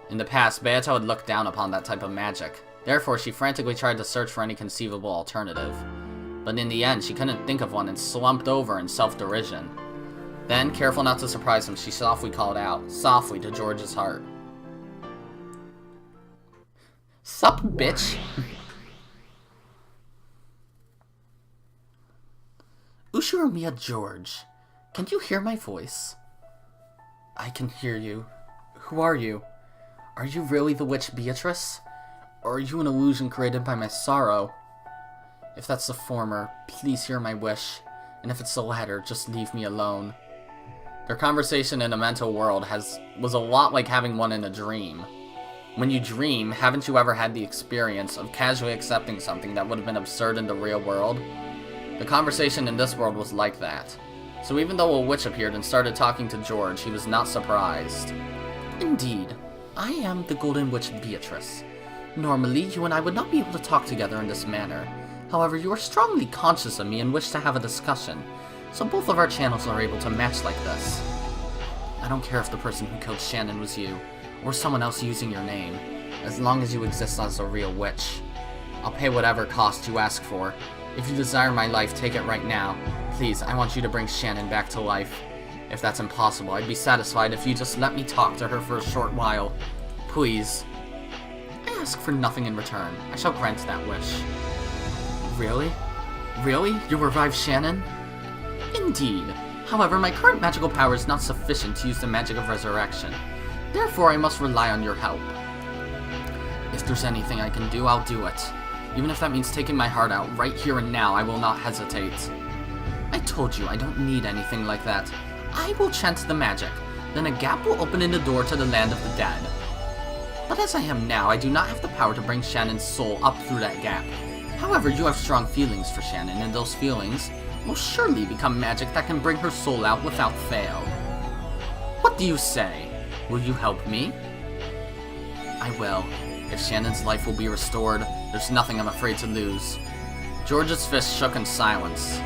In the past, Beato had looked down upon that type of magic. Therefore, she frantically tried to search for any conceivable alternative. But in the end, she couldn't think of one and slumped over in self-derision. Then, careful not to surprise him, she softly called out, softly to George's heart. Sup, bitch? Ushiromiyas George, can you hear my voice? I can hear you. Who are you? Are you really the witch Beatrice? Or are you an illusion created by my sorrow? If that's the former, please hear my wish, and if it's the latter, just leave me alone. Their conversation in a mental world was a lot like having one in a dream. When you dream, haven't you ever had the experience of casually accepting something that would have been absurd in the real world? The conversation in this world was like that. So even though a witch appeared and started talking to George, he was not surprised. Indeed, I am the Golden Witch Beatrice. Normally, you and I would not be able to talk together in this manner. However, you are strongly conscious of me and wish to have a discussion, so both of our channels are able to match like this. I don't care if the person who killed Shannon was you, or someone else using your name, as long as you exist as a real witch. I'll pay whatever cost you ask for. If you desire my life, take it right now. Please, I want you to bring Shannon back to life. If that's impossible, I'd be satisfied if you just let me talk to her for a short while. Please. I ask for nothing in return. I shall grant that wish. Really? Really? You'll revive Shannon? Indeed. However, my current magical power is not sufficient to use the magic of resurrection. Therefore, I must rely on your help. If there's anything I can do, I'll do it. Even if that means taking my heart out right here and now, I will not hesitate. I told you I don't need anything like that. I will chant the magic. Then a gap will open in the door to the land of the dead. But as I am now, I do not have the power to bring Shannon's soul up through that gap. However, you have strong feelings for Shannon, and those feelings will surely become magic that can bring her soul out without fail. What do you say? Will you help me? I will. If Shannon's life will be restored, there's nothing I'm afraid to lose. George's fist shook in silence.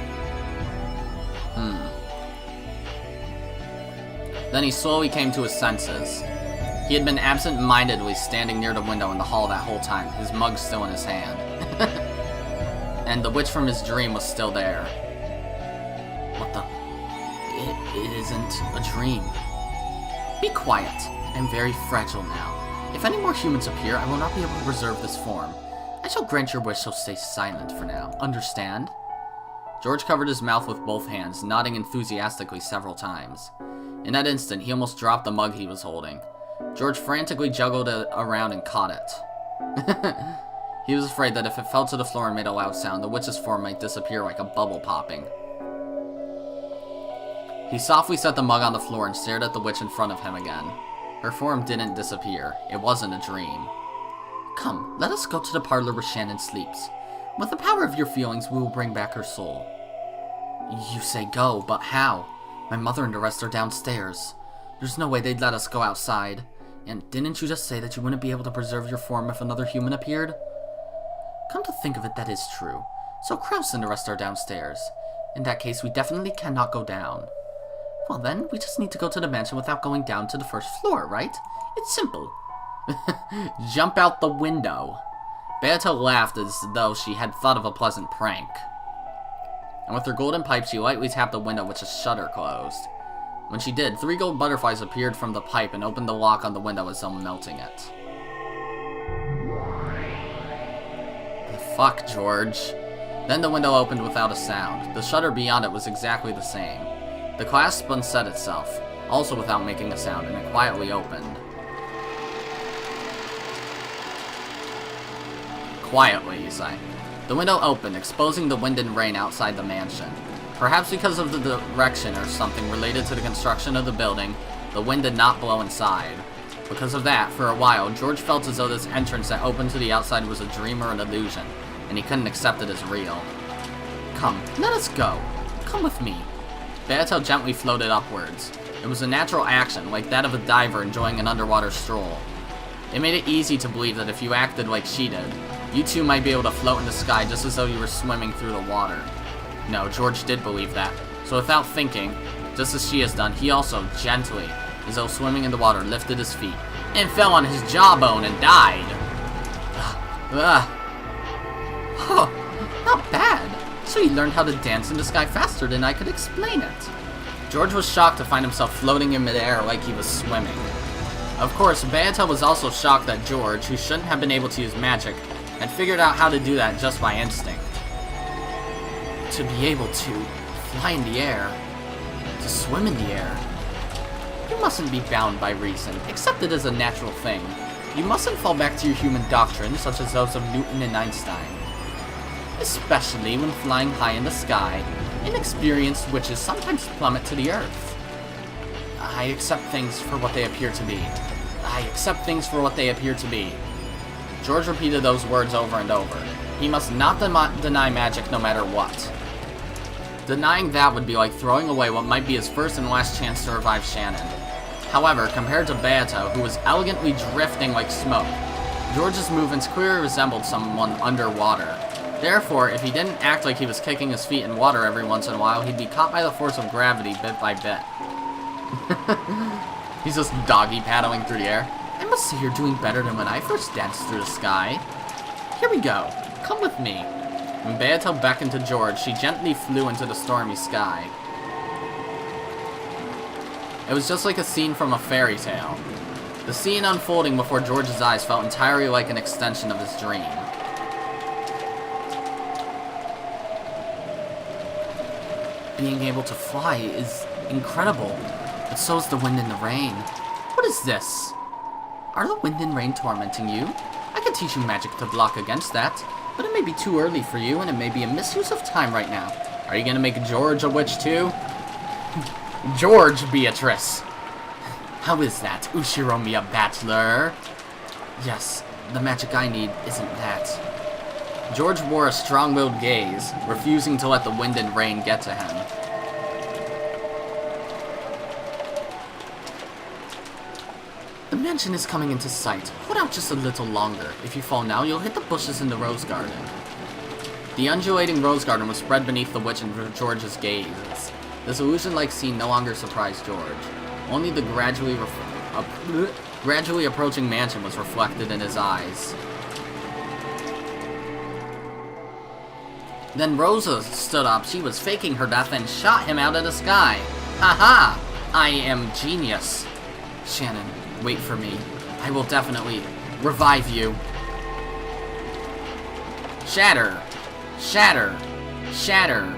Then he slowly came to his senses. He had been absent-mindedly standing near the window in the hall that whole time, his mug still in his hand. And the witch from his dream was still there. What the? It isn't a dream. Be quiet. I'm very fragile now. If any more humans appear, I will not be able to preserve this form. I shall grant your wish, so stay silent for now. Understand? George covered his mouth with both hands, nodding enthusiastically several times. In that instant, he almost dropped the mug he was holding. George frantically juggled it around and caught it. He was afraid that if it fell to the floor and made a loud sound, the witch's form might disappear like a bubble popping. He softly set the mug on the floor and stared at the witch in front of him again. Her form didn't disappear. It wasn't a dream. Come, let us go to the parlor where Shannon sleeps. With the power of your feelings, we will bring back her soul. You say go, but how? My mother and the rest are downstairs. There's no way they'd let us go outside. And didn't you just say that you wouldn't be able to preserve your form if another human appeared? Come to think of it, that is true. So Kraus and the rest are downstairs. In that case, we definitely cannot go down. Well then, we just need to go to the mansion without going down to the first floor, right? It's simple. Jump out the window. Beata laughed as though she had thought of a pleasant prank. And with her golden pipe, she lightly tapped the window, which a shutter closed. When she did, 3 gold butterflies appeared from the pipe and opened the lock on the window as though melting it. The fuck, George? Then the window opened without a sound. The shutter beyond it was exactly the same. The clasp unset itself, also without making a sound, and it quietly opened. Quietly, you say. The window opened, exposing the wind and rain outside the mansion. Perhaps because of the direction or something related to the construction of the building, the wind did not blow inside. Because of that, for a while, George felt as though this entrance that opened to the outside was a dream or an illusion, and he couldn't accept it as real. Come, let us go. Come with me. Beatrice gently floated upwards. It was a natural action, like that of a diver enjoying an underwater stroll. It made it easy to believe that if you acted like she did, you too might be able to float in the sky just as though you were swimming through the water. No, George did believe that, so without thinking, just as she has done, he also, gently, as though swimming in the water, lifted his feet, and fell on his jawbone and died. Oh, not bad. So he learned how to dance in the sky faster than I could explain it. George was shocked to find himself floating in midair like he was swimming. Of course, Beatrice was also shocked that George, who shouldn't have been able to use magic, had figured out how to do that just by instinct. To be able to fly in the air, to swim in the air. You mustn't be bound by reason, accept it as a natural thing. You mustn't fall back to your human doctrines, such as those of Newton and Einstein. Especially when flying high in the sky, inexperienced witches sometimes plummet to the earth. I accept things for what they appear to be. I accept things for what they appear to be. George repeated those words over and over. He must not deny magic no matter what. Denying that would be like throwing away what might be his first and last chance to revive Shannon. However, compared to Beatrice, who was elegantly drifting like smoke, George's movements clearly resembled someone underwater. Therefore, if he didn't act like he was kicking his feet in water every once in a while, he'd be caught by the force of gravity bit by bit. He's just doggy paddling through the air. I must say you're doing better than when I first danced through the sky. Here we go. Come with me. When Beatrice beckoned to George, she gently flew into the stormy sky. It was just like a scene from a fairy tale. The scene unfolding before George's eyes felt entirely like an extension of his dream. Being able to fly is incredible, but so is the wind and the rain. What is this? Are the wind and rain tormenting you? I can teach you magic to block against that, but it may be too early for you, and it may be a misuse of time right now. Are you gonna make George a witch too? George, Beatrice! How is that, Ushiromiyas bachelor? Yes, the magic I need isn't that. George wore a strong-willed gaze, refusing to let the wind and rain get to him. The mansion is coming into sight. Hold out just a little longer. If you fall now, you'll hit the bushes in the rose garden. The undulating rose garden was spread beneath the witch and George's gaze. This illusion-like scene no longer surprised George. Only the gradually approaching mansion was reflected in his eyes. Then Rosa stood up. She was faking her death and shot him out of the sky. Haha! I am genius. Shannon, wait for me. I will definitely revive you. Shatter! Shatter! Shatter!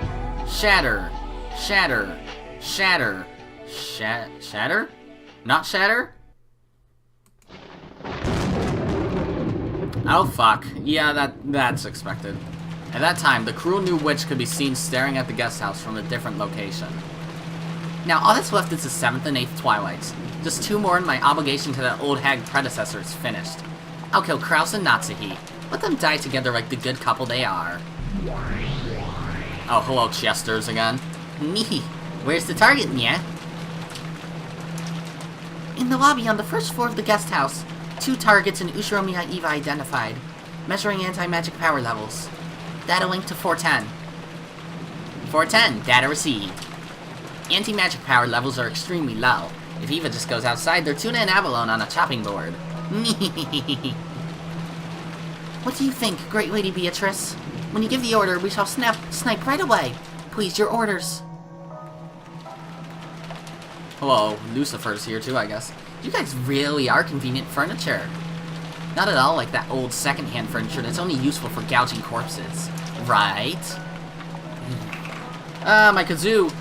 Shatter! Shatter! Shatter! Shatter? Not shatter? Oh fuck. Yeah, that's expected. At that time, the cruel new witch could be seen staring at the guest house from a different location. Now, all that's left is the 7th and 8th Twilights. Just 2 more and my obligation to that old hag predecessor is finished. I'll kill Kraus and Natsuhi. Let them die together like the good couple they are. Oh, hello, Chesters again. Me. Where's the target, Nya? In the lobby on the first floor of the guest house. 2 targets in Ushiromiyas Eva identified. Measuring anti-magic power levels. Data link to 410. 410, data received. Anti-magic power levels are extremely low. If Eva just goes outside, they're tuna and abalone on a chopping board. What do you think, Great Lady Beatrice? When you give the order, we shall snipe right away. Please, your orders. Hello, Lucifer's here too, I guess. You guys really are convenient furniture. Not at all like that old second-hand furniture that's only useful for gouging corpses. Right? Ah, my kazoo.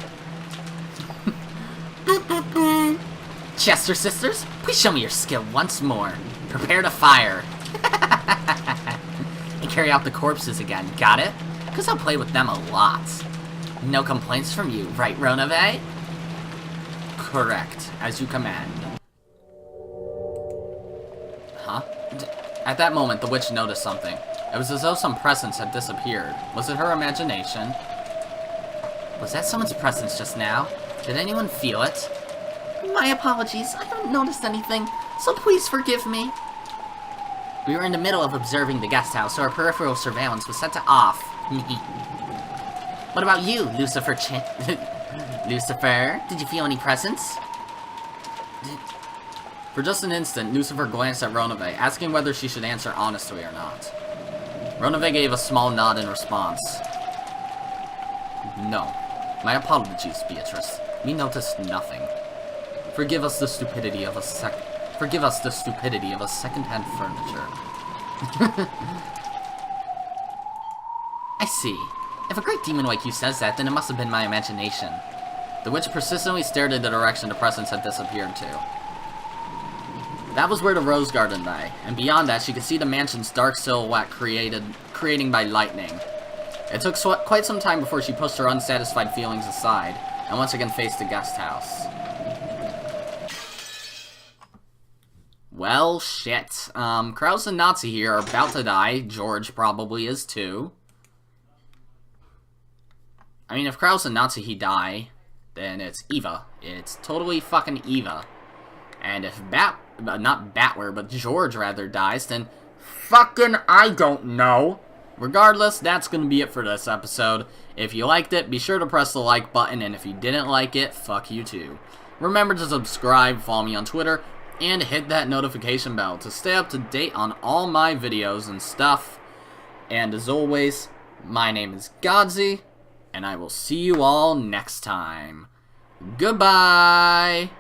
Chester sisters, please show me your skill once more. Prepare to fire. And carry out the corpses again, got it? Because I'll play with them a lot. No complaints from you, right, Ronove? Correct, as you command. Huh? At that moment, the witch noticed something. It was as though some presence had disappeared. Was it her imagination? Was that someone's presence just now? Did anyone feel it? My apologies, I haven't noticed anything, so please forgive me. We were in the middle of observing the guest house, so our peripheral surveillance was set to off. What about you, Lucifer Lucifer, did you feel any presence? For just an instant, Lucifer glanced at Ronove, asking whether she should answer honestly or not. Ronove gave a small nod in response. No. My apologies, Beatrice. We noticed nothing. Forgive us the stupidity of a second-hand furniture. I see. If a great demon like you says that, then it must have been my imagination. The witch persistently stared in the direction the presence had disappeared to. That was where the rose garden lay, and beyond that she could see the mansion's dark silhouette creating by lightning. It took quite some time before she pushed her unsatisfied feelings aside, and once again faced the guest house. Well, shit. Kraus and Nazi here are about to die. George probably is too. I mean, if Kraus and Nazi die, then it's Eva. It's totally fucking Eva. And if not Battler, but George rather dies, then fucking I don't know. Regardless, that's gonna be it for this episode. If you liked it, be sure to press the like button, and if you didn't like it, fuck you too. Remember to subscribe, follow me on Twitter, and hit that notification bell to stay up to date on all my videos and stuff. And as always, my name is Godzi, and I will see you all next time. Goodbye!